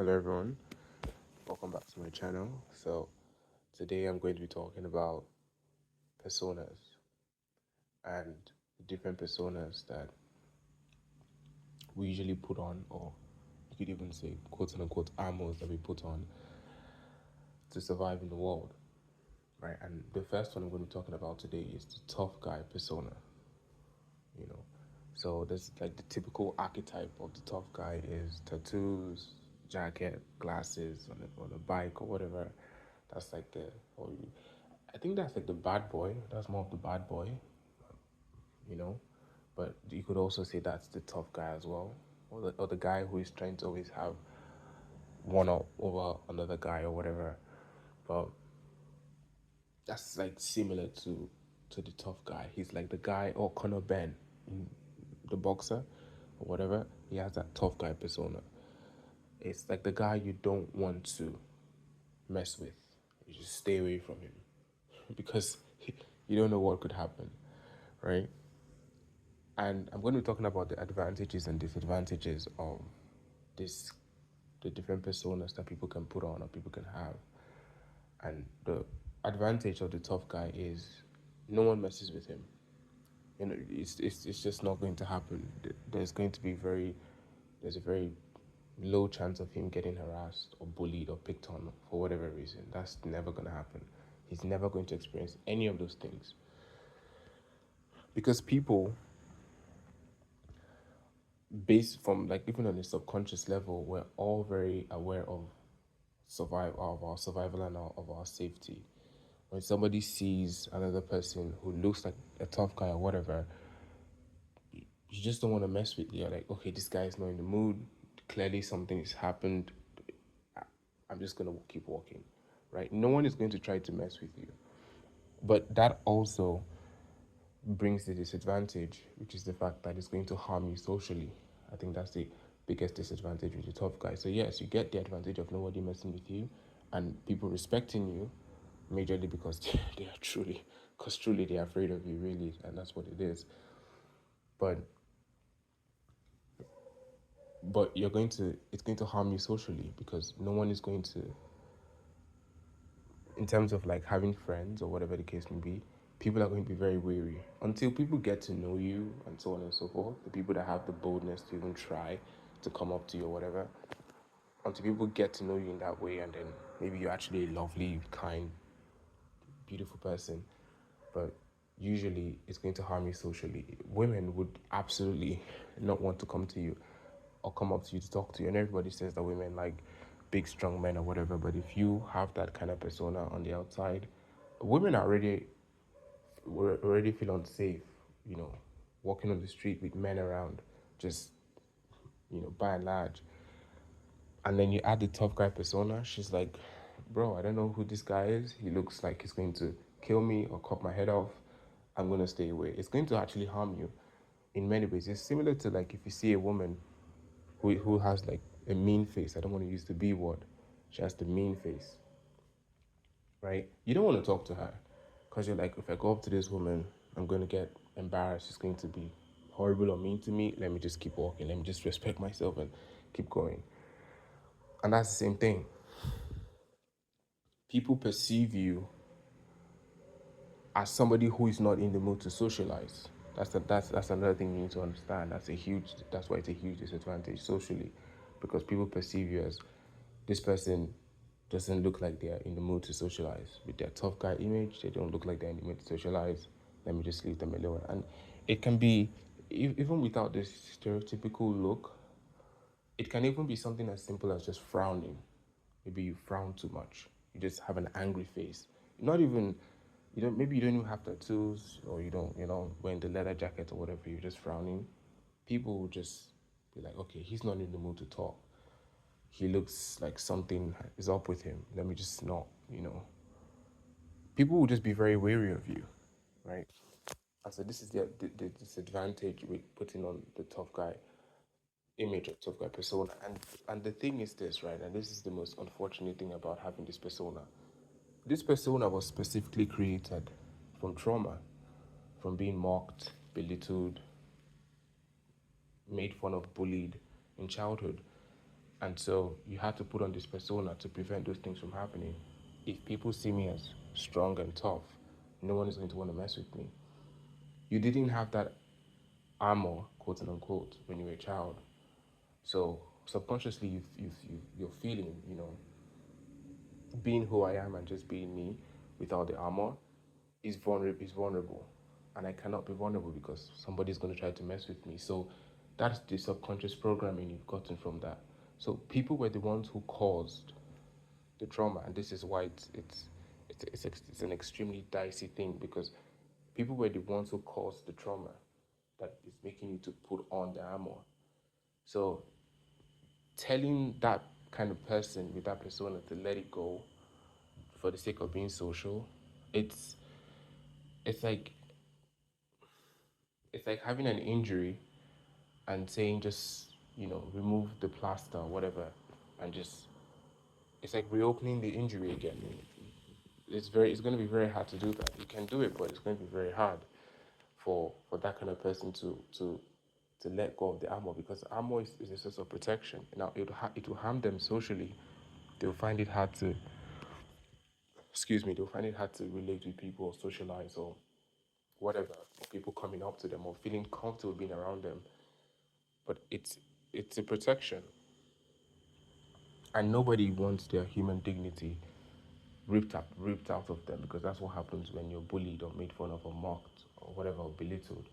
Hello everyone, welcome back to my channel. So today I'm going to be talking about personas and the different personas that we usually put on, or you could even say quote unquote armors that we put on to survive in the world, right? And the first one I'm going to be talking about today is the tough guy persona, you know. So there's like the typical archetype of the tough guy is tattoos, jacket, glasses on a bike or whatever. That's like or I think that's like the bad boy. That's more of the bad boy, you know. But you could also say that's the tough guy as well, or the guy who is trying to always have one up over another guy or whatever. But that's like similar to the tough guy. He's like the guy, or Conor Ben, the boxer or whatever. He has that tough guy persona. It's like the guy you don't want to mess with. You just stay away from him because you don't know what could happen, right? And I'm going to be talking about the advantages and disadvantages of this, the different personas that people can put on or people can have. And the advantage of the tough guy is no one messes with him. You know, it's just not going to happen. There's going to be there's a very low chance of him getting harassed or bullied or picked on for whatever reason. That's never going to happen. He's never going to experience any of those things because people, based from like even on a subconscious level, we're all very aware of our survival and of our safety. When somebody sees another person who looks like a tough guy or whatever, you just don't want to mess with. You're like, okay, this guy is not in the mood. Clearly something has happened. I'm just gonna keep walking, right? No one is going to try to mess with you. But that also brings the disadvantage, which is the fact that it's going to harm you socially. I think that's the biggest disadvantage with the tough guy. So yes, you get the advantage of nobody messing with you and people respecting you, majorly because they are truly they're afraid of you, really, and that's what it is. But it's going to harm you socially because no one is going to, in terms of like having friends or whatever the case may be, people are going to be very wary until people get to know you and so on and so forth. The people that have the boldness to even try to come up to you or whatever, until people get to know you in that way, and then maybe you're actually a lovely, kind, beautiful person, but usually it's going to harm you socially. Women would absolutely not want to come to you or come up to you to talk to you, and everybody says that women like big, strong men or whatever. But if you have that kind of persona on the outside, women are already feel unsafe, you know, walking on the street with men around, just, you know, by and large. And then you add the tough guy persona, she's like, bro, I don't know who this guy is. He looks like he's going to kill me or cut my head off. I'm going to stay away. It's going to actually harm you in many ways. It's similar to like if you see a woman who has like a mean face. I don't want to use the B word. She has the mean face, right? You don't want to talk to her because you're like, if I go up to this woman, I'm going to get embarrassed. She's going to be horrible or mean to me. Let me just keep walking. Let me just respect myself and keep going. And that's the same thing. People perceive you as somebody who is not in the mood to socialize. That's another thing you need to understand. That's why it's a huge disadvantage socially, because people perceive you as this person doesn't look like they're in the mood to socialize. With their tough guy image, they don't look like they're in the mood to socialize. Let me just leave them alone. And it can be, even without this stereotypical look, it can even be something as simple as just frowning. Maybe you frown too much. You just have an angry face. Not even, maybe you don't even have tattoos, or you don't, wearing the leather jacket or whatever, you're just frowning. People will just be like, okay, he's not in the mood to talk. He looks like something is up with him. Let me just not. People will just be very wary of you, right? And so this is the disadvantage with putting on the tough guy image or tough guy persona. And the thing is this, right? And this is the most unfortunate thing about having this persona. This persona was specifically created from trauma, from being mocked, belittled, made fun of, bullied in childhood. And so you have to put on this persona to prevent those things from happening. If people see me as strong and tough, no one is going to want to mess with me. You didn't have that armor, quote unquote, when you were a child. So subconsciously, you're feeling, being who I am and just being me without the armor is vulnerable. And I cannot be vulnerable because somebody's going to try to mess with me. So that's the subconscious programming you've gotten from that. So people were the ones who caused the trauma, and this is why it's an extremely dicey thing, because people were the ones who caused the trauma that is making you to put on the armor. So telling that kind of person with that persona to let it go for the sake of being social, it's it's like it's like having an injury and saying just remove the plaster or whatever, and just it's like reopening the injury again. It's going to be very hard to do that. You can do it, but it's going to be very hard for that kind of person to let go of the armor, because armor is a source of protection. Now it will harm them socially. They'll find it hard to they'll find it hard to relate with people or socialize or whatever, or people coming up to them or feeling comfortable being around them. But it's a protection, and nobody wants their human dignity ripped out of them, because that's what happens when you're bullied or made fun of or mocked or whatever, or belittled.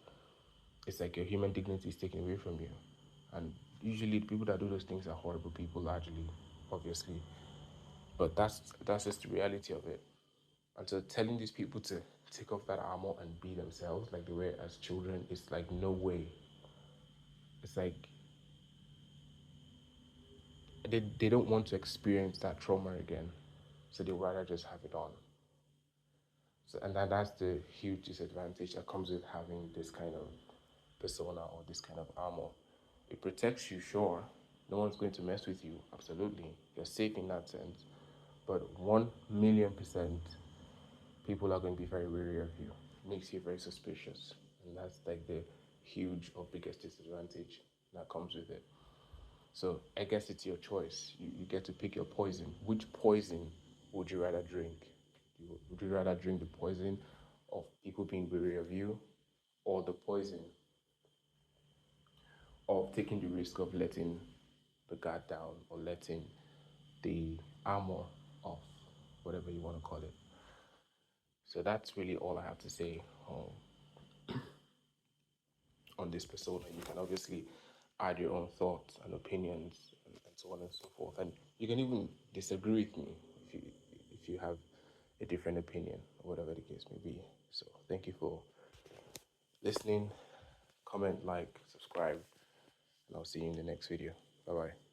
It's like your human dignity is taken away from you. And usually the people that do those things are horrible people, largely, obviously. But that's just the reality of it. And so telling these people to take off that armor and be themselves like they were as children, it's like no way. It's like they don't want to experience that trauma again. So they rather just have it on. So, and that's the huge disadvantage that comes with having this kind of persona or this kind of armor. It protects you, sure. No one's going to mess with you, absolutely. You're safe in that sense. But 1,000,000% people are going to be very wary of you. It makes you very suspicious. And that's like the huge or biggest disadvantage that comes with it. So I guess it's your choice. You get to pick your poison. Which poison would you rather drink? Would you rather drink the poison of people being wary of you, or the poison of taking the risk of letting the guard down or letting the armor off, whatever you want to call it? So that's really all I have to say on this persona. You can obviously add your own thoughts and opinions and so on and so forth. And you can even disagree with me if you have a different opinion or whatever the case may be. So thank you for listening. Comment, like, subscribe, and I'll see you in the next video. Bye bye.